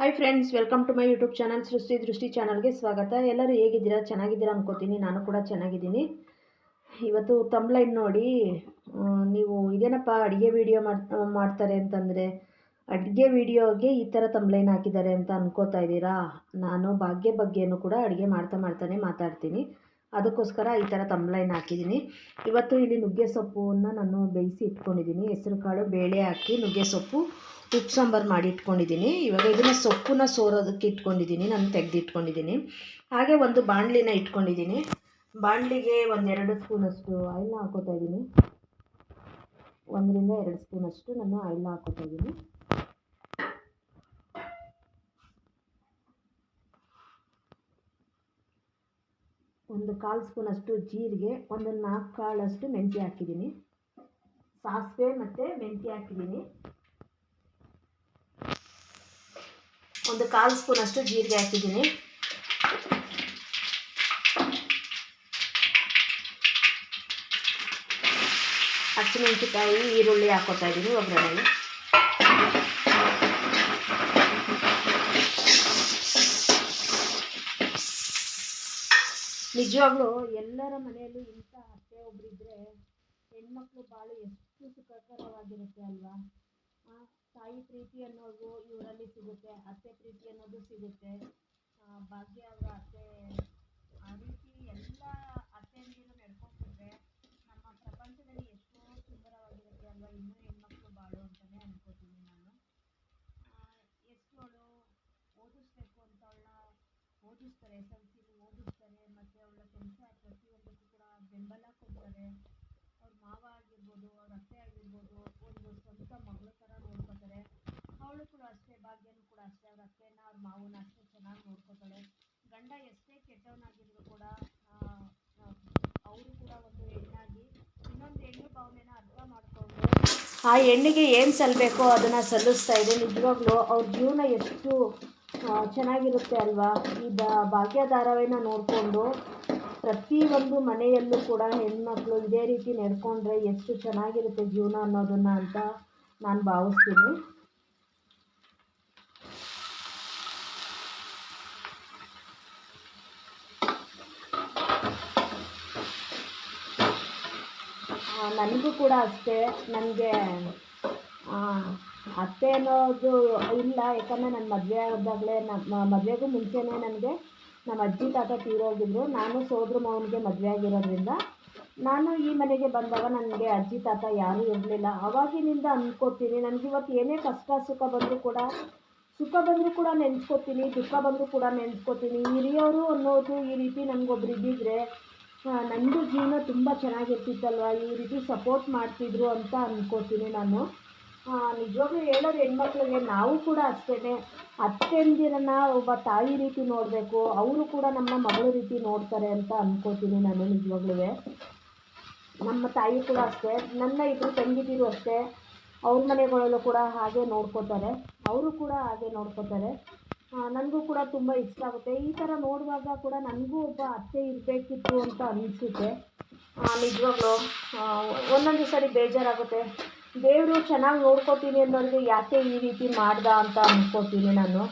Hi friends, welcome to my YouTube channel Drishti ಚಾನಲ್ಗೆ ಸ್ವಾಗತ. ಎಲ್ಲರೂ ಹೇಗಿದ್ದೀರಾ? ಚೆನ್ನಾಗಿದ್ದೀರಾ ಅನ್ಕೋತೀನಿ. ನಾನು ಕೂಡ ಚೆನ್ನಾಗಿದ್ದೀನಿ. ಇವತ್ತು ತಮ್ಲೈನ್ ನೋಡಿ ನೀವು ಇದೇನಪ್ಪ ಅಡುಗೆ ವಿಡಿಯೋ ಮಾಡ್ತಾರೆ ಅಂತಂದರೆ ಅಡುಗೆ ವಿಡಿಯೋಗೆ ಈ ಥರ ತಮ್ಲೈನ್ ಹಾಕಿದ್ದಾರೆ ಅಂತ ಅನ್ಕೋತಾ ಇದ್ದೀರಾ? ನಾನು ಭಾಗ್ಯ ಬಗ್ಗೆನೂ ಕೂಡ ಅಡುಗೆ ಮಾಡ್ತಾನೆ ಮಾತಾಡ್ತೀನಿ. ಅದಕ್ಕೋಸ್ಕರ ಈ ಥರ ತಮ್ಲೈನ್ ಹಾಕಿದ್ದೀನಿ. ಇವತ್ತು ಇಲ್ಲಿ ನುಗ್ಗೆ ಸೊಪ್ಪನ್ನು ನಾನು ಬೇಯಿಸಿ ಇಟ್ಕೊಂಡಿದ್ದೀನಿ. ಹೆಸರು ಕಾಳು ಬೇಳೆ ಹಾಕಿ ನುಗ್ಗೆ ಸೊಪ್ಪು ಉಪ್ಪು ಸಾಂಬಾರು ಮಾಡಿ ಇಟ್ಕೊಂಡಿದ್ದೀನಿ. ಇವಾಗ ಇದನ್ನು ಸೊಪ್ಪನ್ನ ಸೋರೋದಕ್ಕೆ ಇಟ್ಕೊಂಡಿದ್ದೀನಿ, ನಾನು ತೆಗೆದಿಟ್ಕೊಂಡಿದ್ದೀನಿ. ಹಾಗೆ ಒಂದು ಬಾಣಲಿನ ಇಟ್ಕೊಂಡಿದ್ದೀನಿ. ಬಾಣಲಿಗೆ 1-2 ಸ್ಪೂನಷ್ಟು ಆಯಿಲ್ನ ಹಾಕೋತಾ ಇದ್ದೀನಿ. 1-2 ಸ್ಪೂನಷ್ಟು ನಾನು ಆಯಿಲ್ನ ಹಾಕೋತಾ ಇದ್ದೀನಿ. ಒಂದು 1/4 ಸ್ಪೂನಷ್ಟು ಜೀರಿಗೆ, 4 ಕಾಳಷ್ಟು ಮೆಂತ್ಯ ಹಾಕಿದ್ದೀನಿ. ಸಾಸಿವೆ ಮತ್ತು ಮೆಂತ್ಯ ಹಾಕಿದ್ದೀನಿ. ಒಂದು 1/4 ಸ್ಪೂನಷ್ಟು ಜೀರಿಗೆ ಹಾಕಿದ್ದೀನಿ. ಹಸಿಮೆಣಸಿನಕಾಯಿ, ಈರುಳ್ಳಿ ಹಾಕೋತಾ ಇದ್ದೀನಿ ಒಗ್ಗರಣೆಗೆ. ನಿಜವಾಗ್ಲೂ ಎಲ್ಲರ ಮನೆಯಲ್ಲೂ ಇಂಥ ಅತ್ತೆ ಒಬ್ಬರಿದ್ದರೆ ಹೆಣ್ಮಕ್ಳು ಬಾಳು ಎಷ್ಟು ಸುಖಕರವಾಗಿರುತ್ತೆ ಅಲ್ವಾ? ತಾಯಿ ಪ್ರೀತಿ ಅನ್ನೋದು ಇವರಲ್ಲಿ ಸಿಗುತ್ತೆ, ಅತ್ತೆ ಪ್ರೀತಿ ಅನ್ನೋದು ಸಿಗುತ್ತೆ. ಭಾಗ್ಯ ಅವರ ಅತ್ತೆ ಆ ರೀತಿ ಎಲ್ಲ ಅತ್ತೆಯಂದಿರು ನಡ್ಕೊಂಡ್ರೆ ನಮ್ಮ ಪ್ರಪಂಚದಲ್ಲಿ ಎಷ್ಟೋ ಸುಂದರವಾಗಿರುತ್ತೆ ಅಲ್ವಾ? ಇನ್ನೂ ಹೆಣ್ಮಕ್ಳು ಬಾಳು ಅಂತಲೇ ಅನ್ಕೋತೀನಿ ನಾನು. ಎಷ್ಟೋಳು ಓದಿಸ್ಬೇಕು ಅಂತ ಅವಳನ್ನ ಓದಿಸ್ತಾರೆ, SLCಲಿ ಓದಿಸ್ತಾರೆ, ಮತ್ತು ಅವಳ ಕೆಲಸ ಪ್ರತಿಯೊಂದಕ್ಕೂ ಕೂಡ ಬೆಂಬಲ ಕೊಡ್ತಾರೆ. ಅವ್ರ ಮಾವ ಆಗಿರ್ಬೋದು, ಅವ್ರ ಅತ್ತೆ ಆಗಿರ್ಬೋದು, ಒಂದು ಸ್ವಂತ ಮಗಳ ಥರ ನೋಡ್ಕೋತಾರೆ. ಅವಳು ಕೂಡ ಅಷ್ಟೇ, ಭಾಗ್ಯನೂ ಕೂಡ ಅಷ್ಟೇ, ಅವ್ರ ಅತ್ತೆನ ಅವ್ರ ಮಾವನ ಅಷ್ಟೇ ಚೆನ್ನಾಗಿ ನೋಡ್ಕೋತಾಳೆ. ಗಂಡ ಎಷ್ಟೇ ಕೆಟ್ಟವನಾಗಿದ್ರು ಕೂಡ ಅವರು ಕೂಡ ಒಂದು ಹೆಣ್ಣಾಗಿ ಇನ್ನೊಂದು ಹೆಣ್ಣು ಭಾವನೆನ ಅರ್ಥ ಮಾಡಿಕೊಂಡು ಆ ಹೆಣ್ಣಿಗೆ ಏನು ಸಲ್ಲಬೇಕೋ ಅದನ್ನು ಸಲ್ಲಿಸ್ತಾ ಇದೆ. ನಿಜವಾಗ್ಲೂ ಅವ್ರ ಜೀವನ ಎಷ್ಟು ಚೆನ್ನಾಗಿರುತ್ತೆ ಅಲ್ವಾ? ಈ ಭಾಗ್ಯ ಧಾರಾವಾಹಿನ ನೋಡಿಕೊಂಡು ಪ್ರತಿಯೊಂದು ಮನೆಯಲ್ಲೂ ಕೂಡ ಹೆಣ್ಮಕ್ಳು ಇದೇ ರೀತಿ ನಡ್ಕೊಂಡ್ರೆ ಎಷ್ಟು ಚೆನ್ನಾಗಿರುತ್ತೆ ಜೀವನ ಅನ್ನೋದನ್ನು ಅಂತ ನಾನು ಭಾವಿಸ್ತೀನಿ. ನನಗೂ ಕೂಡ ಅಷ್ಟೇ, ನನಗೆ ಅತ್ತೆ ಅನ್ನೋದು ಇಲ್ಲ. ಯಾಕಂದರೆ ನನ್ನ ಮದುವೆ ಆದಾಗಲೇ ಮದುವೆಗೂ ಮುಂಚೆನೇ ನನಗೆ ನಮ್ಮ ಅಜ್ಜಿ ತಾತ ತೀರೋಗಿದ್ರು. ನಾನು ಸೋದರ ಮಾವನಿಗೆ ಮದುವೆ ಆಗಿರೋದ್ರಿಂದ ನಾನು ಈ ಮನೆಗೆ ಬಂದಾಗ ನನಗೆ ಅಜ್ಜಿ ತಾತ ಯಾರೂ ಇರಲಿಲ್ಲ. ಅವಾಗಿನಿಂದ ಅಂದ್ಕೋತೀನಿ, ನನಗಿವತ್ತು ಏನೇ ಕಷ್ಟ ಸುಖ ಬಂದರೂ ಕೂಡ ನೆನೆಸ್ಕೋತೀನಿ, ದುಃಖ ಬಂದರೂ ಕೂಡ ನೆನೆಸ್ಕೋತೀನಿ. ಹಿರಿಯವರು ಅನ್ನೋದು ಈ ರೀತಿ ನನಗೊಬ್ರು ಇದ್ದಿದ್ರೆ ನನ್ನದು ಜೀವನ ತುಂಬ ಚೆನ್ನಾಗಿರ್ತಿತ್ತಲ್ವ, ಈ ರೀತಿ ಸಪೋರ್ಟ್ ಮಾಡ್ತಿದ್ರು ಅಂತ ಅಂದ್ಕೋತೀನಿ ನಾನು. ನಿಜವಾಗ್ಲೂ ಹೇಳೋದು ಹೆಣ್ಮಕ್ಳಿಗೆ ನಾವು ಕೂಡ ಅಷ್ಟೇ, ಅತ್ತೆಂದಿರನ್ನ ಒಬ್ಬ ತಾಯಿ ರೀತಿ ನೋಡಬೇಕು, ಅವರು ಕೂಡ ನಮ್ಮ ಮಗಳ ರೀತಿ ನೋಡ್ತಾರೆ ಅಂತ ಅಂದ್ಕೋತೀನಿ ನಾನು. ನಿಜವಾಗ್ಲೂ ನಮ್ಮ ತಾಯಿ ಕೂಡ ಅಷ್ಟೇ, ನನ್ನ 2 ತಂಗಿದಿರು ಅಷ್ಟೇ, ಅವ್ರ ಮನೆಗಳಲ್ಲೂ ಕೂಡ ಹಾಗೆ ನೋಡ್ಕೋತಾರೆ, ಅವರು ಕೂಡ ಹಾಗೆ ನೋಡ್ಕೋತಾರೆ. ನನಗೂ ಕೂಡ ತುಂಬ ಇಷ್ಟ ಆಗುತ್ತೆ. ಈ ಥರ ನೋಡುವಾಗ ಕೂಡ ನನಗೂ ಒಬ್ಬ ಅತ್ತೆ ಇರಬೇಕಿತ್ತು ಅಂತ ಅನಿಸುತ್ತೆ. ನಿಜವಾಗ್ಲೂ ಒಂದೊಂದು ಸರಿ ಬೇಜಾರಾಗುತ್ತೆ, ದೇವರು ಚೆನ್ನಾಗಿ ನೋಡ್ಕೋತೀನಿ ಅನ್ನೋರಿಗೆ ಯಾಕೆ ಈ ರೀತಿ ಮಾಡ್ದ ಅಂತ ಅಂದ್ಕೋತೀನಿ ನಾನು.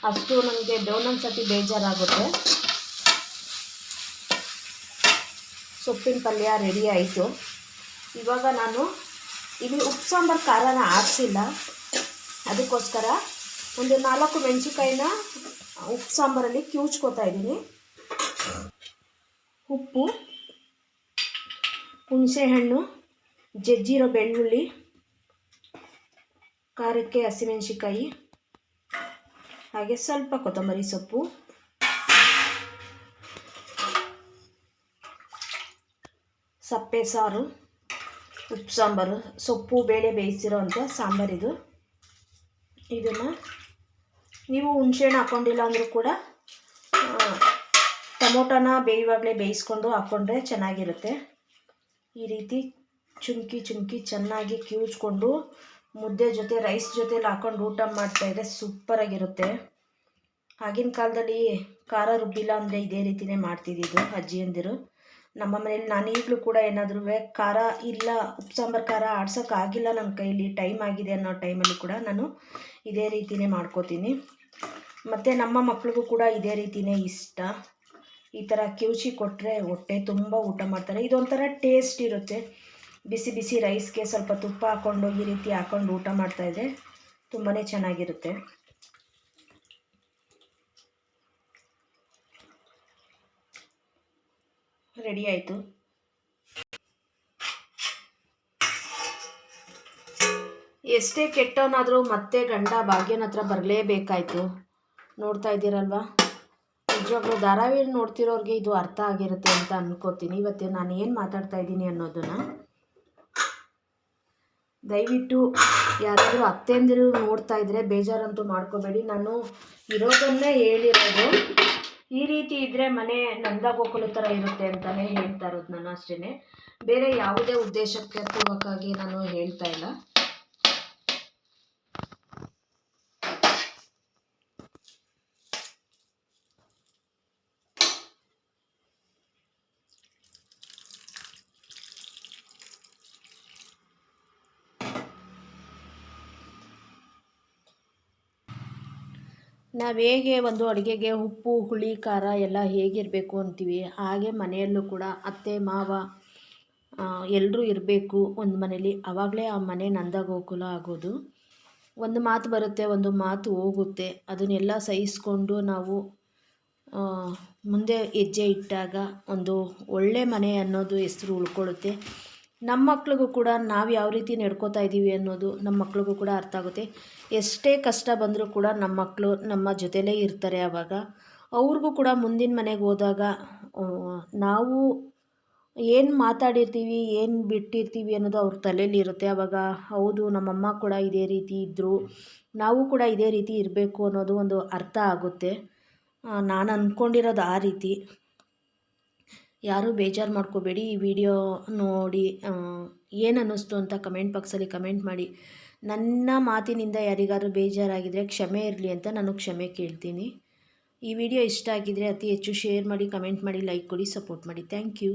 ಅಷ್ಟು ನನಗೆ ಒಂದೊಂದು ಸತಿ ಬೇಜಾರಾಗುತ್ತೆ. ಸೊಪ್ಪಿನ ಪಲ್ಯ ರೆಡಿ ಆಯಿತು. ಇವಾಗ ನಾನು ಇಲ್ಲಿ ಉಪ್ಪು ಸಾಂಬಾರು ಖಾರನ ಆರಿಸಿಲ್ಲ, ಅದಕ್ಕೋಸ್ಕರ ಒಂದು 4 ಮೆಣಸಿನ್ಕಾಯಿನ ಉಪ್ಪು ಸಾಂಬಾರಲ್ಲಿ ಕಿವುಚ್ಕೋತಾ ಇದ್ದೀನಿ. ಉಪ್ಪು, ಹುಣಸೆಹಣ್ಣು, ಜಜ್ಜಿರೋ ಬೆಳ್ಳುಳ್ಳಿ, ಖಾರಕ್ಕೆ ಹಸಿಮೆಣಸಿನ್ಕಾಯಿ, ಹಾಗೆ ಸ್ವಲ್ಪ ಕೊತ್ತಂಬರಿ ಸೊಪ್ಪು, ಸಪ್ಪೆ ಸಾರು, ಉಪ್ಪು ಸಾಂಬಾರು, ಸೊಪ್ಪು ಬೇಳೆ ಬೇಯಿಸಿರೋ ಅಂಥ ಸಾಂಬಾರಿದು. ಇದನ್ನು ನೀವು ಹುಣಸೆಹಣ್ಣು ಹಾಕ್ಕೊಂಡಿಲ್ಲ ಅಂದರೂ ಕೂಡ ಟೊಮೊಟೊನ ಬೇಯುವಾಗಲೇ ಬೇಯಿಸ್ಕೊಂಡು ಹಾಕ್ಕೊಂಡ್ರೆ ಚೆನ್ನಾಗಿರುತ್ತೆ. ಈ ರೀತಿ ಚುಮ್ಕಿ ಚೆನ್ನಾಗಿ ಕಿವುಚ್ಕೊಂಡು ಮುದ್ದೆ ಜೊತೆ ರೈಸ್ ಜೊತೆಲಿ ಹಾಕ್ಕೊಂಡು ಊಟ ಮಾಡ್ತಾಯಿದ್ರೆ ಸೂಪರಾಗಿರುತ್ತೆ. ಆಗಿನ ಕಾಲದಲ್ಲಿ ಖಾರ ರುಬ್ಬಿಲ್ಲ ಅಂದರೆ ಇದೇ ರೀತಿಯೇ ಮಾಡ್ತಿದ್ದಿದ್ದು ಅಜ್ಜಿಯಂದಿರು. ನಮ್ಮ ಮನೇಲಿ ನಾನು ಈಗಲೂ ಕೂಡ ಏನಾದರೂ ಖಾರ ಇಲ್ಲ, ಉಪ್ಪು ಸಾಂಬಾರು ಖಾರ ಆಡ್ಸೋಕ್ಕಾಗಿಲ್ಲ ನನ್ನ ಕೈಲಿ, ಟೈಮ್ ಆಗಿದೆ ಅನ್ನೋ ಟೈಮಲ್ಲಿ ಕೂಡ ನಾನು ಇದೇ ರೀತಿಯೇ ಮಾಡ್ಕೋತೀನಿ. ಮತ್ತು ನಮ್ಮ ಮಕ್ಳಿಗೂ ಕೂಡ ಇದೇ ರೀತಿಯೇ ಇಷ್ಟ. ಈ ಥರ ಕಿವುಚಿ ಕೊಟ್ಟರೆ ಹೊಟ್ಟೆ ತುಂಬ ಊಟ ಮಾಡ್ತಾರೆ. ಇದೊಂಥರ ಟೇಸ್ಟ್ ಇರುತ್ತೆ. ಬಿಸಿ ಬಿಸಿ ರೈಸ್ಗೆ ಸ್ವಲ್ಪ ತುಪ್ಪ ಹಾಕ್ಕೊಂಡು ಈ ರೀತಿ ಹಾಕ್ಕೊಂಡು ಊಟ ಮಾಡ್ತಾಯಿದ್ರೆ ತುಂಬಾ ಚೆನ್ನಾಗಿರುತ್ತೆ. ರೆಡಿ ಆಯಿತು. ಎಷ್ಟೇ ಕೆಟ್ಟವನಾದರೂ ಮತ್ತೆ ಗಂಡ ಭಾಗ್ಯನ ಹತ್ರ ಬರಲೇಬೇಕಾಯ್ತು. ನೋಡ್ತಾ ಇದ್ದೀರಲ್ವ, ನಿಜವಾಗ್ಲೂ ಧಾರಾವಾಹಿ ನೋಡ್ತಿರೋರಿಗೆ ಇದು ಅರ್ಥ ಆಗಿರುತ್ತೆ ಅಂತ ಅನ್ಕೋತೀನಿ. ಇವತ್ತು ನಾನು ಏನು ಮಾತಾಡ್ತಾ ಇದ್ದೀನಿ ಅನ್ನೋದನ್ನು ದಯವಿಟ್ಟು ಯಾರಾದರೂ ಅತ್ತೆಂದಿರು ನೋಡ್ತಾ ಇದ್ದರೆ ಬೇಜಾರಂತೂ ಮಾಡ್ಕೋಬೇಡಿ. ನಾನು ಇರೋದನ್ನೇ ಹೇಳಿರೋದು. ಈ ರೀತಿ ಇದ್ದರೆ ಮನೆ ನಂದ ಗೋಕುಲ ಥರ ಇರುತ್ತೆ ಅಂತಲೇ ಹೇಳ್ತಾ ಇರೋದು ನಾನು, ಅಷ್ಟೇ. ಬೇರೆ ಯಾವುದೇ ಉದ್ದೇಶಕ್ಕೆ ಪೂರ್ವಕವಾಗಿ ನಾನು ಹೇಳ್ತಾ ಇಲ್ಲ. ನಾವು ಹೇಗೆ ಒಂದು ಅಡುಗೆಗೆ ಉಪ್ಪು ಹುಳಿ ಖಾರ ಎಲ್ಲ ಹೇಗಿರಬೇಕು ಅಂತೀವಿ, ಹಾಗೆ ಮನೆಯಲ್ಲೂ ಕೂಡ ಅತ್ತೆ ಮಾವ ಎಲ್ಲರೂ ಇರಬೇಕು ಒಂದು ಮನೇಲಿ. ಆವಾಗಲೇ ಆ ಮನೆ ನಂದ ಗೋಕುಲ ಆಗೋದು. ಒಂದು ಮಾತು ಬರುತ್ತೆ, ಒಂದು ಮಾತು ಹೋಗುತ್ತೆ. ಅದನ್ನೆಲ್ಲ ಸಹಿಸ್ಕೊಂಡು ನಾವು ಮುಂದೆ ಹೆಜ್ಜೆ ಇಟ್ಟಾಗ ಒಂದು ಒಳ್ಳೆ ಮನೆ ಅನ್ನೋದು ಹೆಸರು ಉಳ್ಕೊಳ್ಳುತ್ತೆ. ನಮ್ಮ ಮಕ್ಳಿಗೂ ಕೂಡ ನಾವು ಯಾವ ರೀತಿ ನಡ್ಕೋತಾ ಇದ್ದೀವಿ ಅನ್ನೋದು ನಮ್ಮ ಮಕ್ಳಿಗೂ ಕೂಡ ಅರ್ಥ ಆಗುತ್ತೆ. ಎಷ್ಟೇ ಕಷ್ಟ ಬಂದರೂ ಕೂಡ ನಮ್ಮ ಮಕ್ಕಳು ನಮ್ಮ ಜೊತೆಲೇ ಇರ್ತಾರೆ. ಆವಾಗ ಅವ್ರಿಗೂ ಕೂಡ ಮುಂದಿನ ಮನೆಗೆ ಹೋದಾಗ ನಾವು ಏನು ಮಾತಾಡಿರ್ತೀವಿ, ಏನು ಬಿಟ್ಟಿರ್ತೀವಿ ಅನ್ನೋದು ಅವ್ರ ತಲೆಯಲ್ಲಿ ಇರುತ್ತೆ. ಆವಾಗ ಹೌದು, ನಮ್ಮಮ್ಮ ಕೂಡ ಇದೇ ರೀತಿ ಇದ್ದರು, ನಾವು ಕೂಡ ಇದೇ ರೀತಿ ಇರಬೇಕು ಅನ್ನೋದು ಒಂದು ಅರ್ಥ ಆಗುತ್ತೆ. ನಾನು ಅಂದ್ಕೊಂಡಿರೋದು ಆ ರೀತಿ. ಯಾರೂ ಬೇಜಾರು ಮಾಡ್ಕೋಬೇಡಿ. ಈ ವಿಡಿಯೋ ನೋಡಿ ಏನು ಅನ್ನಿಸ್ತು ಅಂತ ಕಮೆಂಟ್ ಬಾಕ್ಸಲ್ಲಿ ಕಮೆಂಟ್ ಮಾಡಿ. ನನ್ನ ಮಾತಿನಿಂದ ಯಾರಿಗಾದ್ರೂ ಬೇಜಾರಾಗಿದ್ದರೆ ಕ್ಷಮೆ ಇರಲಿ ಅಂತ ನಾನು ಕ್ಷಮೆ ಕೇಳ್ತೀನಿ. ಈ ವಿಡಿಯೋ ಇಷ್ಟ ಆಗಿದ್ದರೆ ಅತಿ ಹೆಚ್ಚು ಶೇರ್ ಮಾಡಿ, ಕಮೆಂಟ್ ಮಾಡಿ, ಲೈಕ್ ಕೊಡಿ, ಸಪೋರ್ಟ್ ಮಾಡಿ. Thank you.